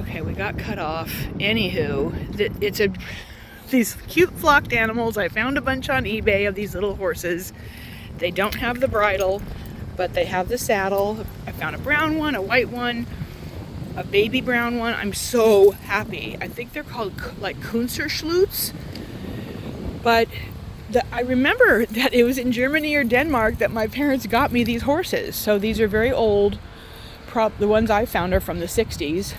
Okay, we got cut off. Anywho, these cute flocked animals. I found a bunch on eBay of these little horses. They don't have the bridle, but they have the saddle. I found a brown one, a white one, a baby brown one. I'm so happy. I think they're called like Kunzerschlutz. But I remember that it was in Germany or Denmark that my parents got me these horses. So these are very old. The ones I found are from the 60s.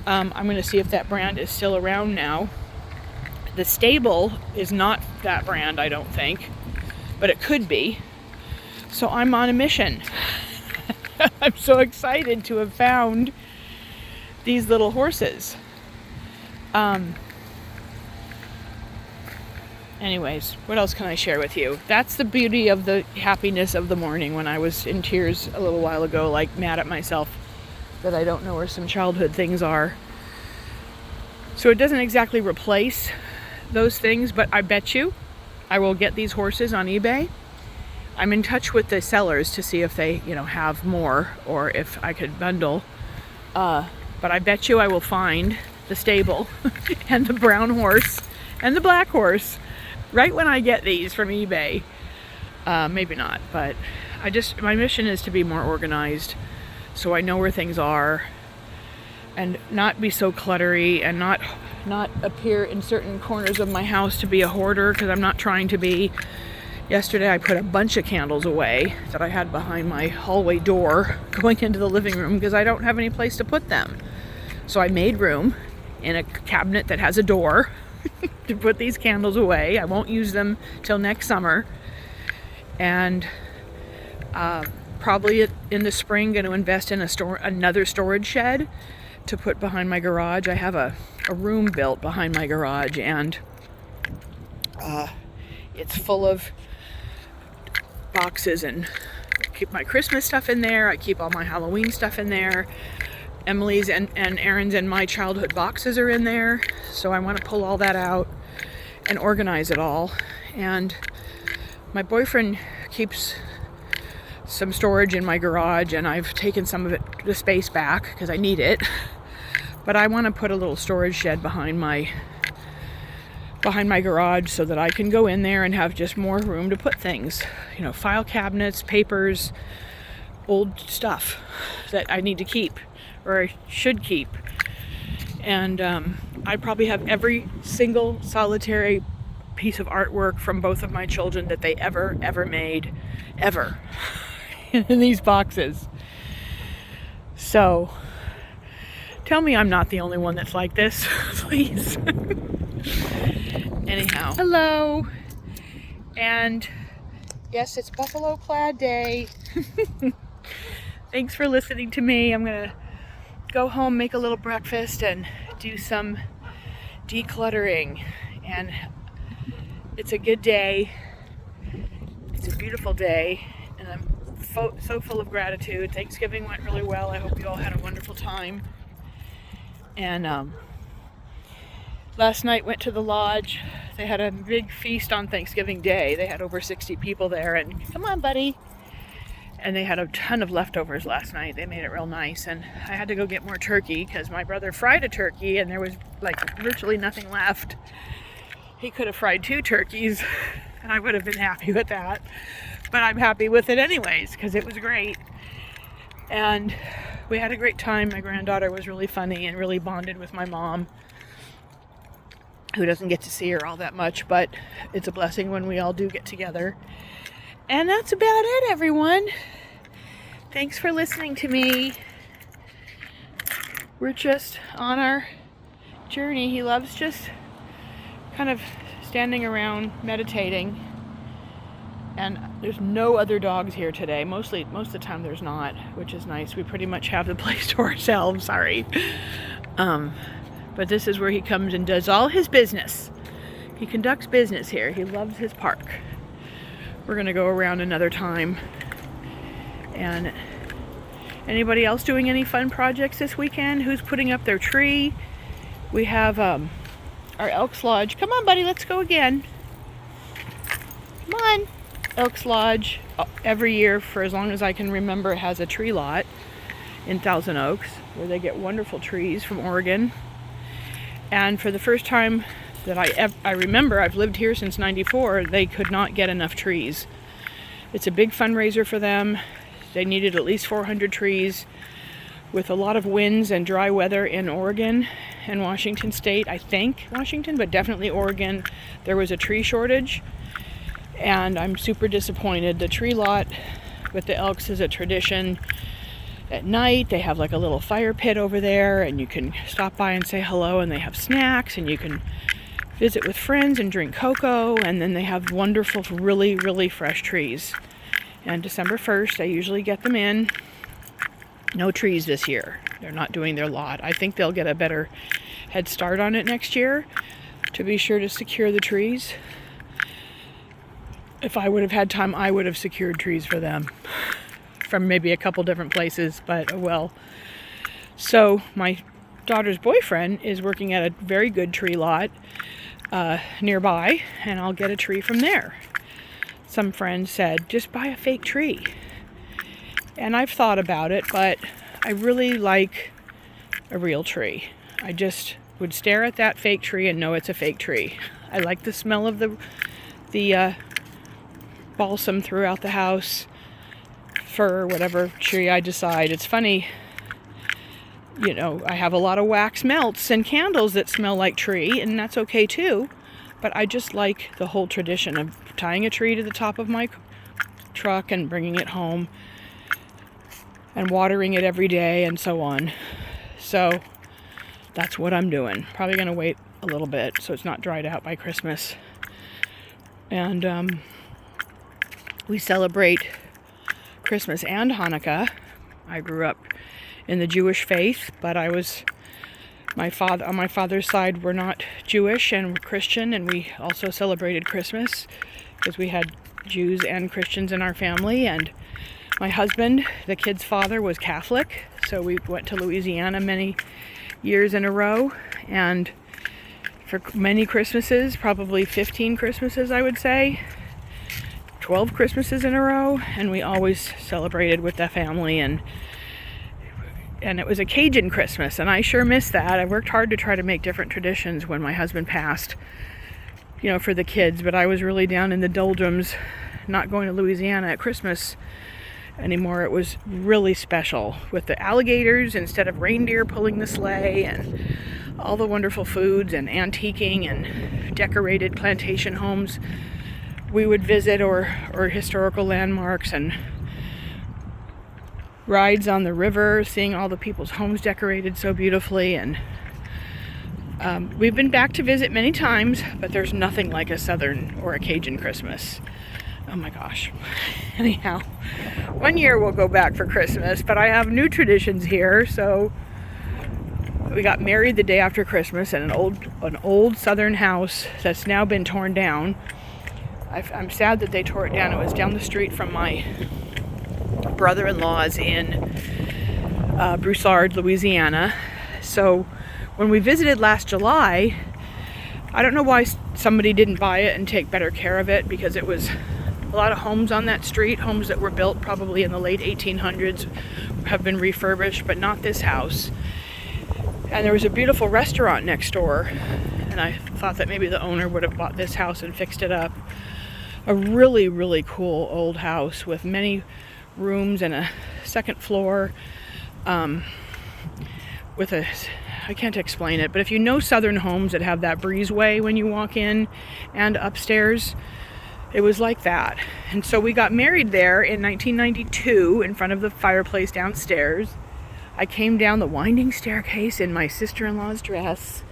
I'm going to see if that brand is still around now. The stable is not that brand, I don't think, but it could be. So I'm on a mission. I'm so excited to have found these little horses. Anyways, what else can I share with you? That's the beauty of the happiness of the morning when I was in tears a little while ago, like mad at myself that I don't know where some childhood things are. So it doesn't exactly replace those things, but I bet you I will get these horses on eBay. I'm in touch with the sellers to see if they, have more or if I could bundle. But I bet you I will find the stable and the brown horse and the black horse right when I get these from eBay. Maybe not, but my mission is to be more organized so I know where things are and not be so cluttery and not appear in certain corners of my house to be a hoarder, because I'm not trying to be. Yesterday I put a bunch of candles away that I had behind my hallway door going into the living room because I don't have any place to put them. So I made room in a cabinet that has a door to put these candles away. I won't use them till next summer. And probably in the spring going to invest in another storage shed to put behind my garage. I have a room built behind my garage, and it's full of boxes, and I keep my Christmas stuff in there. I keep all my Halloween stuff in there. Emily's and Aaron's and my childhood boxes are in there. So I want to pull all that out and organize it all. And my boyfriend keeps some storage in my garage, and I've taken some of the space back because I need it. But I want to put a little storage shed behind my garage so that I can go in there and have just more room to put things. File cabinets, papers, old stuff that I need to keep or I should keep. And I probably have every single solitary piece of artwork from both of my children that they ever made, ever, in these boxes. So tell me I'm not the only one that's like this, please. Anyhow, hello. And yes, it's Buffalo Plaid Day. Thanks for listening to me. I'm going to go home, make a little breakfast, and do some decluttering. And it's a good day. It's a beautiful day. And I'm so full of gratitude. Thanksgiving went really well. I hope you all had a wonderful time. And last night went to the lodge. They had a big feast on Thanksgiving Day. They had over 60 people there, and come on, buddy. And they had a ton of leftovers last night. They made it real nice, and I had to go get more turkey because my brother fried a turkey and there was virtually nothing left. He could have fried 2 turkeys and I would have been happy with that, but I'm happy with it anyways because it was great. And we had a great time. My granddaughter was really funny and really bonded with my mom, who doesn't get to see her all that much, but it's a blessing when we all do get together. And that's about it, everyone. Thanks for listening to me. We're just on our journey. He loves just kind of standing around meditating. And there's no other dogs here today. Most of the time there's not, which is nice. We pretty much have the place to ourselves, sorry. But this is where he comes and does all his business. He conducts business here. He loves his park. We're going to go around another time. And anybody else doing any fun projects this weekend? Who's putting up their tree? We have our Elks Lodge. Come on, buddy, let's go again. Come on. Elks Lodge, every year for as long as I can remember, has a tree lot in Thousand Oaks. where they get wonderful trees from Oregon. And for the first time that I remember, I've lived here since '94, they could not get enough trees. It's a big fundraiser for them. They needed at least 400 trees. With a lot of winds and dry weather in Oregon and Washington State, I think Washington, but definitely Oregon, there was a tree shortage. And I'm super disappointed. The tree lot with the Elks is a tradition. At night, they have like a little fire pit over there, and you can stop by and say hello, and they have snacks, and you can visit with friends and drink cocoa, and then they have wonderful, really, really fresh trees. And December 1st, I usually get them in. No trees this year. They're not doing their lot. I think they'll get a better head start on it next year to be sure to secure the trees. If I would have had time, I would have secured trees for them from maybe a couple different places, but oh well. So my daughter's boyfriend is working at a very good tree lot nearby, and I'll get a tree from there. Some friend said, just buy a fake tree. And I've thought about it, but I really like a real tree. I just would stare at that fake tree and know it's a fake tree. I like the smell of the balsam throughout the house, fir, whatever tree I decide. It's funny, you know, I have a lot of wax melts and candles that smell like tree, and that's okay too. But I just like the whole tradition of tying a tree to the top of my truck and bringing it home and watering it every day and so on. So that's what I'm doing. Probably going to wait a little bit so it's not dried out by Christmas. And we celebrate Christmas and Hanukkah. I grew up in the Jewish faith, but on my father's side, we're not Jewish and we're Christian, and we also celebrated Christmas because we had Jews and Christians in our family. And my husband, the kid's father, was Catholic, so we went to Louisiana many years in a row, and for many Christmases, probably 15 Christmases, I would say, 12 Christmases in a row, and we always celebrated with the family, and it was a Cajun Christmas, and I sure miss that. I worked hard to try to make different traditions when my husband passed, you know, for the kids, but I was really down in the doldrums, not going to Louisiana at Christmas anymore. It was really special with the alligators instead of reindeer pulling the sleigh, and all the wonderful foods and antiquing and decorated plantation homes we would visit, or historical landmarks, and rides on the river, seeing all the people's homes decorated so beautifully. And we've been back to visit many times, but there's nothing like a Southern or a Cajun Christmas. Oh my gosh. Anyhow, one year we'll go back for Christmas, but I have new traditions here. So we got married the day after Christmas in an old Southern house that's now been torn down. I'm sad that they tore it down. It was down the street from my brother-in-law's in Broussard, Louisiana. So when we visited last July, I don't know why somebody didn't buy it and take better care of it, because it was a lot of homes on that street, homes that were built probably in the late 1800s, have been refurbished, but not this house. And there was a beautiful restaurant next door, and I thought that maybe the owner would have bought this house and fixed it up. A really, really cool old house with many rooms and a second floor with I can't explain it, but if you know Southern homes that have that breezeway when you walk in and upstairs, it was like that. And so we got married there in 1992 in front of the fireplace downstairs. I came down the winding staircase in my sister-in-law's dress,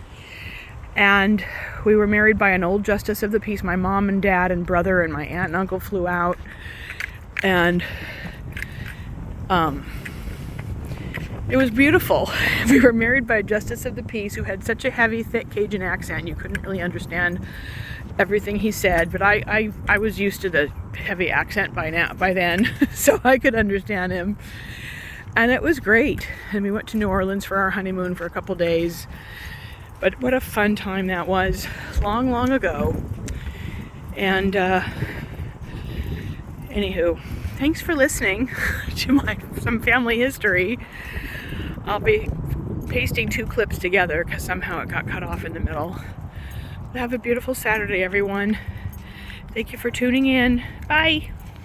and we were married by an old justice of the peace. My mom and dad and brother and my aunt and uncle flew out, and it was beautiful. We were married by a justice of the peace who had such a heavy, thick Cajun accent you couldn't really understand everything he said, but I was used to the heavy accent by then, so I could understand him. And it was great. And we went to New Orleans for our honeymoon for a couple days. But what a fun time that was, long, long ago. And anywho, thanks for listening to some family history. I'll be pasting 2 clips together because somehow it got cut off in the middle. Have a beautiful Saturday, everyone. Thank you for tuning in. Bye.